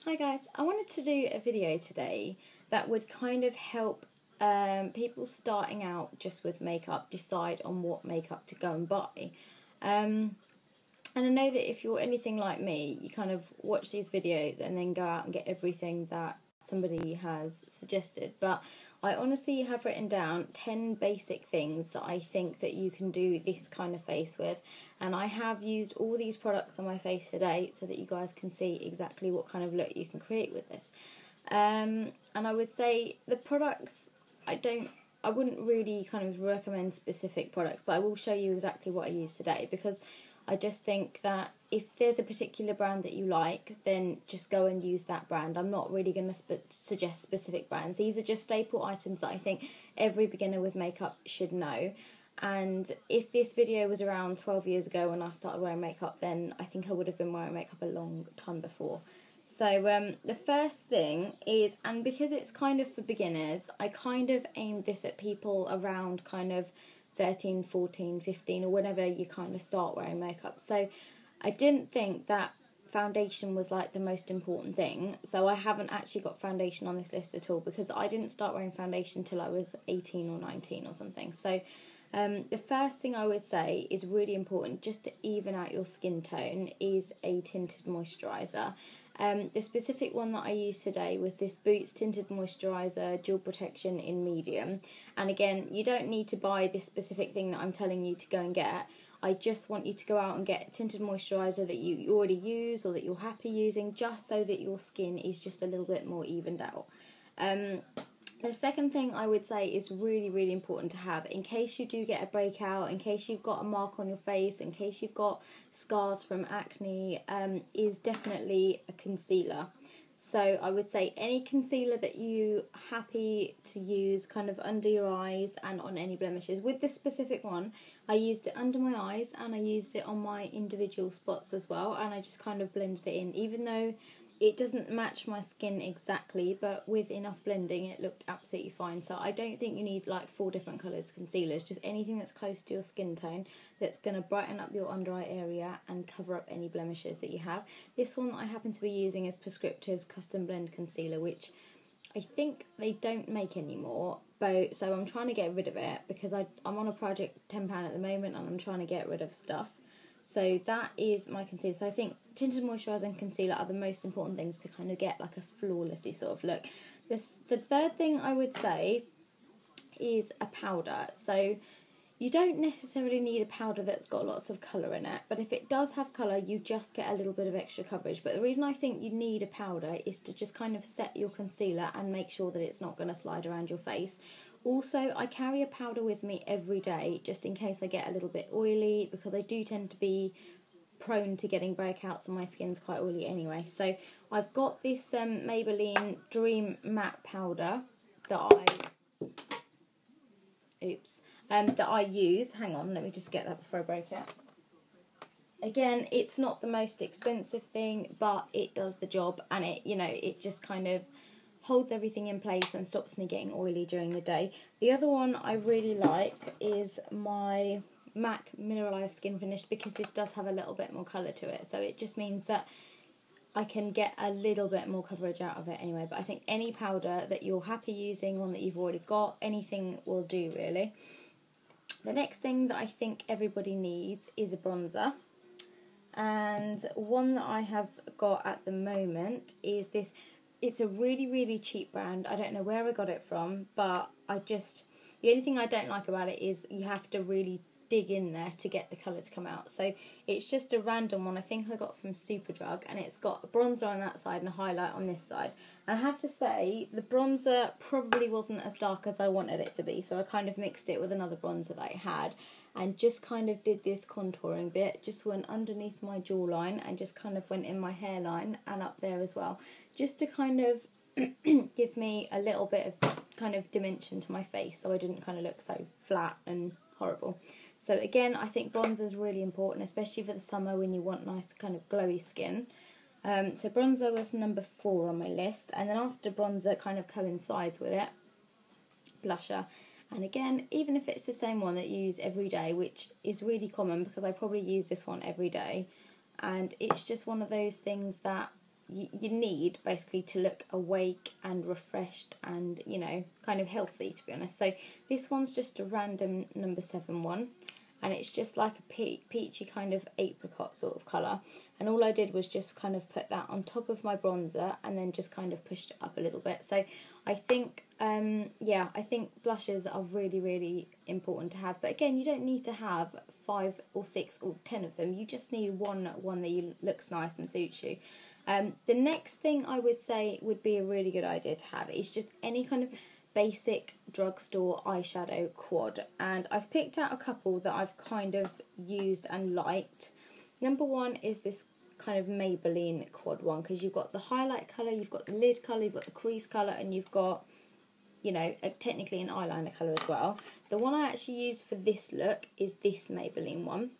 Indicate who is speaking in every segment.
Speaker 1: Hi guys, I wanted to do a video today that would kind of help people starting out just with makeup decide on what makeup to go and buy. And I know that if you're anything like me, you kind of watch these videos and then go out and get everything that somebody has suggested. But I honestly have written down 10 basic things that I think that you can do this kind of face with. And I have used all these products on my face today so that you guys can see exactly what kind of look you can create with this. And I would say the products, I wouldn't really kind of recommend specific products, but I will show you exactly what I use today, because I just think that if there's a particular brand that you like, then just go and use that brand. I'm not really going to suggest specific brands. These are just staple items that I think every beginner with makeup should know. And if this video was around 12 years ago when I started wearing makeup, then I think I would have been wearing makeup a long time before. So the first thing is, and because it's kind of for beginners, I kind of aimed this at people around kind of 13, 14, 15, or whenever you kind of start wearing makeup. So I didn't think that foundation was like the most important thing. So I haven't actually got foundation on this list at all, because I didn't start wearing foundation till I was 18 or 19 or something. So the first thing I would say is really important, just to even out your skin tone, is a tinted moisturizer. The specific one that I used today was this Boots Tinted Moisturizer Dual Protection in medium. And again, you don't need to buy this specific thing that I'm telling you to go and get. I just want you to go out and get a tinted moisturizer that you already use or that you're happy using, just so that your skin is just a little bit more evened out. The second thing I would say is really, really important to have, in case you do get a breakout, in case you've got a mark on your face, in case you've got scars from acne, is definitely a concealer. So I would say any concealer that you're happy to use kind of under your eyes and on any blemishes. With this specific one, I used it under my eyes and I used it on my individual spots as well, and I just kind of blended it in, even though it doesn't match my skin exactly, but with enough blending it looked absolutely fine. So I don't think you need like 4 different coloured concealers, just anything that's close to your skin tone that's going to brighten up your under eye area and cover up any blemishes that you have. This one that I happen to be using is Prescriptive's Custom Blend Concealer, which I think they don't make anymore, but so I'm trying to get rid of it because I'm on a project £10 at the moment and I'm trying to get rid of stuff. So that is my concealer. So I think tinted moisturiser and concealer are the most important things to kind of get like a flawlessy sort of look. The third thing I would say is a powder. So you don't necessarily need a powder that's got lots of colour in it, but if it does have colour, you just get a little bit of extra coverage. But the reason I think you need a powder is to just kind of set your concealer and make sure that it's not going to slide around your face. Also, I carry a powder with me every day, just in case I get a little bit oily, because I do tend to be prone to getting breakouts and my skin's quite oily anyway. So I've got this Maybelline Dream Matte Powder that I use. Hang on, let me just get that before I break it. Again, it's not the most expensive thing, but it does the job, and it just kind of holds everything in place and stops me getting oily during the day. The other one I really like is my MAC Mineralized Skin Finish, because this does have a little bit more colour to it. So it just means that I can get a little bit more coverage out of it anyway. But I think any powder that you're happy using, one that you've already got, anything will do really. The next thing that I think everybody needs is a bronzer. And one that I have got at the moment is this. It's a really, really cheap brand. I don't know where I got it from, but the only thing I don't like about it is you have to really dig in there to get the colour to come out. So it's just a random one I think I got from Superdrug, and it's got a bronzer on that side and a highlight on this side. And I have to say, the bronzer probably wasn't as dark as I wanted it to be, so I kind of mixed it with another bronzer that I had and just kind of did this contouring bit, just went underneath my jawline and just kind of went in my hairline and up there as well, just to kind of give me a little bit of kind of dimension to my face, so I didn't kind of look so flat and horrible. So again, I think bronzer is really important, especially for the summer when you want nice kind of glowy skin. So bronzer was number 4 on my list, and then after bronzer kind of coincides with it, blusher. And again, even if it's the same one that you use every day, which is really common because I probably use this one every day, and it's just one of those things that you need basically to look awake and refreshed and, you know, kind of healthy, to be honest. So this one's just a random number 7 one, and it's just like a peachy kind of apricot sort of colour. And all I did was just kind of put that on top of my bronzer and then just kind of pushed it up a little bit. So I think, I think blushes are really, really important to have. But again, you don't need to have 5 or 6 or 10 of them. You just need one that looks nice and suits you. The next thing I would say would be a really good idea to have is just any kind of basic drugstore eyeshadow quad, and I've picked out a couple that I've kind of used and liked. Number 1 is this kind of Maybelline quad one, because you've got the highlight colour, you've got the lid colour, you've got the crease colour, and you've got, you know, technically an eyeliner colour as well. The one I actually used for this look is this Maybelline one.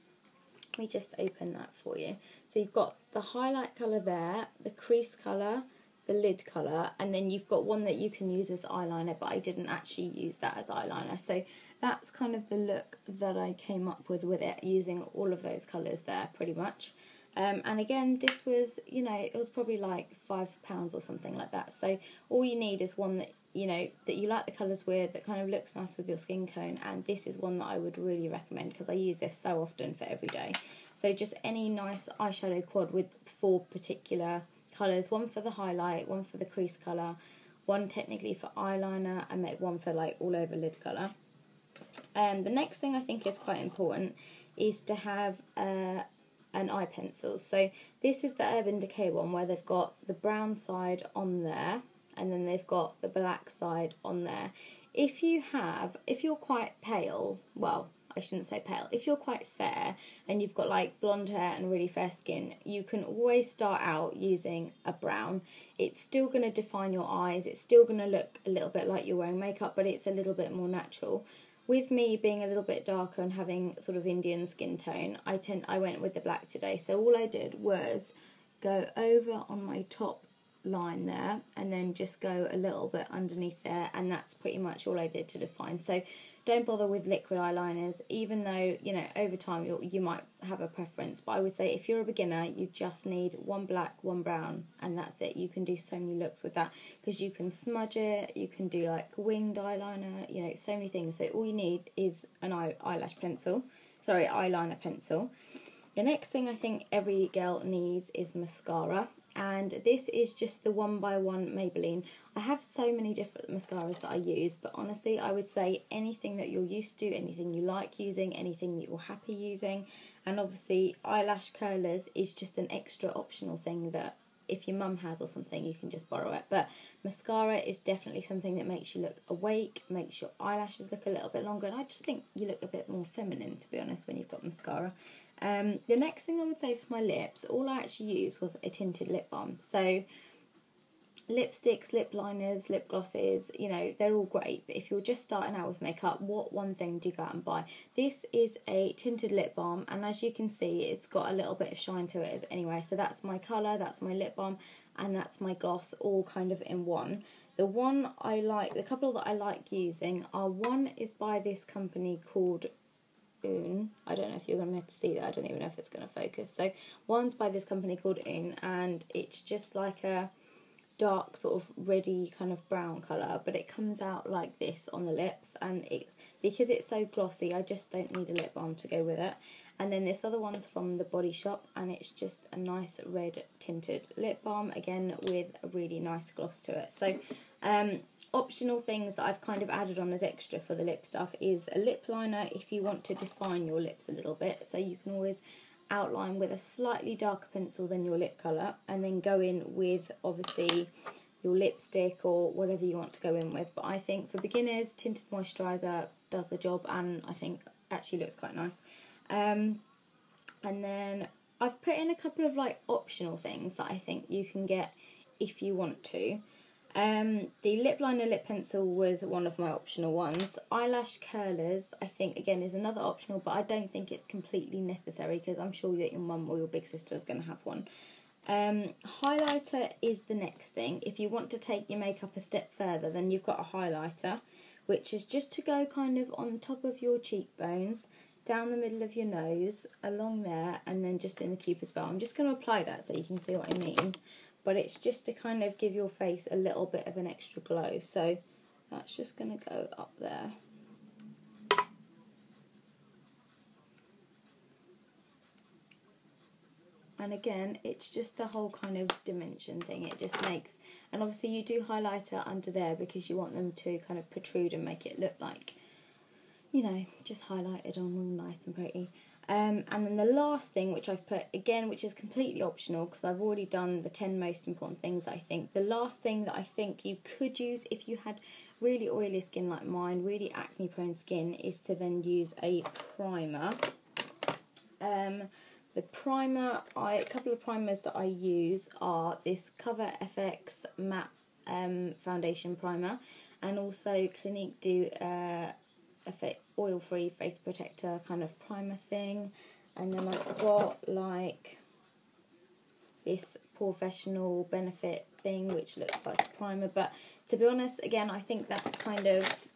Speaker 1: Let me just open that for you. So you've got the highlight colour there, the crease colour, the lid colour, and then you've got one that you can use as eyeliner, but I didn't actually use that as eyeliner. So that's kind of the look that I came up with it, using all of those colours there pretty much. And again, this was, you know, it was probably like £5 or something like that. So all you need is one that, you know, that you like the colours with, that kind of looks nice with your skin tone, and this is one that I would really recommend because I use this so often for every day. So just any nice eyeshadow quad with 4 particular colours, one for the highlight, one for the crease colour, one technically for eyeliner, and one for like all over lid colour. The next thing I think is quite important is to have an eye pencil. So this is the Urban Decay one where they've got the brown side on there and then they've got the black side on there. If you're quite pale, well, I shouldn't say pale, if you're quite fair and you've got like blonde hair and really fair skin, you can always start out using a brown. It's still going to define your eyes, it's still going to look a little bit like you're wearing makeup, but it's a little bit more natural. With me being a little bit darker and having sort of Indian skin tone, I went with the black today. So all I did was go over on my top line there and then just go a little bit underneath there, and that's pretty much all I did to define. So don't bother with liquid eyeliners, even though, you know, over time you might have a preference, but I would say if you're a beginner, you just need one black, one brown, and that's it. You can do so many looks with that because you can smudge it, you can do like winged eyeliner, you know, so many things. So all you need is an eyeliner pencil. The next thing I think every girl needs is mascara. And this is just the 1x1 Maybelline. I have so many different mascaras that I use, but honestly I would say anything that you're used to, anything you like using, anything that you're happy using. And obviously eyelash curlers is just an extra optional thing that if your mum has or something, you can just borrow it. But mascara is definitely something that makes you look awake, makes your eyelashes look a little bit longer, and I just think you look a bit more feminine, to be honest, when you've got mascara. The next thing I would say for my lips, all I actually used was a tinted lip balm. So lipsticks, lip liners, lip glosses, you know, they're all great, but if you're just starting out with makeup, what one thing do you go out and buy? This is a tinted lip balm, and as you can see, it's got a little bit of shine to it anyway. So that's my colour, that's my lip balm, and that's my gloss, all kind of in one. The couple that I like using are, one is by this company called I don't know if you're going to be able to see that, I don't even know if it's going to focus. So one's by this company called and it's just like a dark sort of reddy kind of brown colour, but it comes out like this on the lips, and because it's so glossy, I just don't need a lip balm to go with it. And then this other one's from the Body Shop, and it's just a nice red tinted lip balm, again with a really nice gloss to it. So optional things that I've kind of added on as extra for the lip stuff is a lip liner if you want to define your lips a little bit, so you can always outline with a slightly darker pencil than your lip colour, and then go in with obviously your lipstick or whatever you want to go in with. But I think for beginners, tinted moisturiser does the job, and I think actually looks quite nice. And then I've put in a couple of like optional things that I think you can get if you want to. The lip liner lip pencil was one of my optional ones. Eyelash curlers, I think, again, is another optional, but I don't think it's completely necessary because I'm sure that your mum or your big sister is going to have one. Highlighter is the next thing. If you want to take your makeup a step further, then you've got a highlighter, which is just to go kind of on top of your cheekbones, down the middle of your nose, along there, and then just in the cupid's bow. I'm just going to apply that so you can see what I mean. but it's just to kind of give your face a little bit of an extra glow. So that's just going to go up there. And again, it's just the whole kind of dimension thing. It just makes, and obviously you do highlighter under there because you want them to kind of protrude and make it look like, you know, just highlighted on all nice and pretty. And then the last thing, which I've put, again, which is completely optional because I've already done the 10 most important things, I think. The last thing that I think you could use if you had really oily skin like mine, really acne prone skin, is to then use a primer. The primer, a couple of primers that I use are this Cover FX Matte Foundation Primer, and also Clinique do oil-free face protector kind of primer thing. And then I've got like this Professional Benefit thing, which looks like a primer. But to be honest, again, I think that's kind of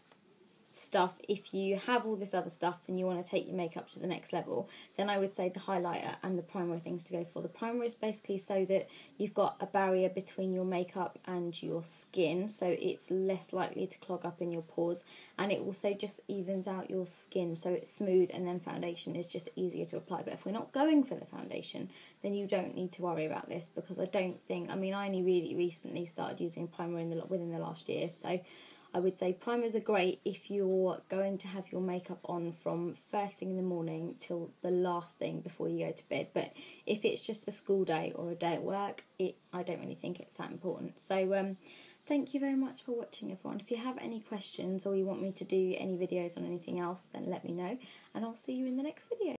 Speaker 1: stuff, if you have all this other stuff and you want to take your makeup to the next level, then I would say the highlighter and the primer are things to go for. The primer is basically so that you've got a barrier between your makeup and your skin, so it's less likely to clog up in your pores, and it also just evens out your skin so it's smooth, and then foundation is just easier to apply. But if we're not going for the foundation, then you don't need to worry about this, because I don't think, I mean, I only really recently started using primer within the last year, so I would say primers are great if you're going to have your makeup on from first thing in the morning till the last thing before you go to bed. But if it's just a school day or a day at work, I don't really think it's that important. So thank you very much for watching, everyone. If you have any questions or you want me to do any videos on anything else, then let me know, and I'll see you in the next video.